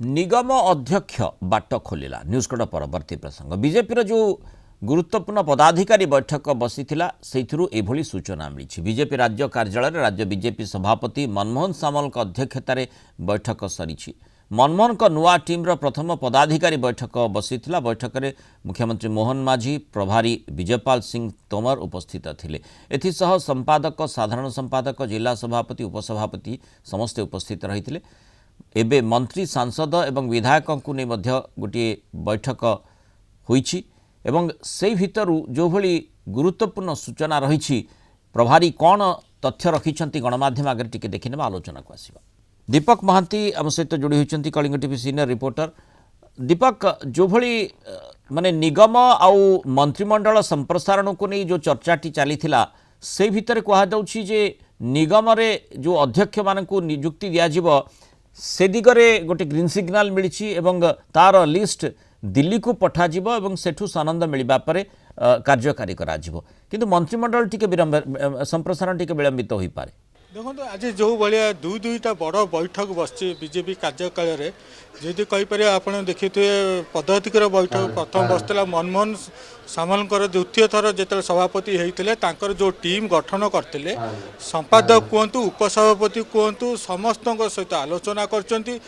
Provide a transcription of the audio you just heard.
निगम अध्यक्ष बाट खोलिला न्यूजकड परवर्ती प्रसंग बीजेपी जो गुरुत्वपूर्ण पदाधिकारी बैठक बसीथिला सेथिरु एभली सूचना मिली। बीजेपी राज्य कार्यालय राज्य बीजेपी सभापति मनमोहन सामल अध्यक्षतार बैठक सरी। मनमोहन नुआ टीम्र प्रथम पदाधिकारी बैठक बसीथिला। बैठक में मुख्यमंत्री मोहन माझी प्रभारी विजयपाल सिंह तोमर उपस्थित थिले। एथिसह संपादक साधारण संपादक जिला सभापति उपसभापति समस्ते उपस्थित रही। एबे मंत्री सांसद एवं विधायक को नहीं गोटे बैठक होईछि एवं से भितर जो भली गुरुत्वपूर्ण सूचना रही प्रभारी कौन तथ्य रखिछंती गणमाध्यम आगे टिके देखिने आलोचना को आसीबा। दीपक महांती आम सहित जोड़ी होइछंती कलिंग टीवी सीनियर रिपोर्टर। दीपक, जो भली माने निगम आउ मंत्रिमंडल संप्रसारण को नहीं जो चर्चाटी चलीथिला से भितर कहा जाउछि जे निगम रे जो अध्यक्ष मानकु नियुक्ति दियाजिबो से दिगरे गोटे ग्रीन सिग्नाल मिली एवं तार लिस्ट दिल्ली को पठाजिबो एवं सेठु सनंद मिलबा परे कार्यकारी कराजिबो, किंतु मंत्रिमंडल टिके संप्रसारण टिके विलंबित होई पारे। देखो आज जो भाया दुईटा बड़ बैठक बस बीजेपी कार्यकाल जदि कहीपर आप देखिए पदाधिकार बैठक प्रथम बसला मनमोहन सामल द्वितीय थर जो सभापति होते जो टीम गठन करते संपादक कहतु उपसभापति कहतु समस्त सहित आलोचना कर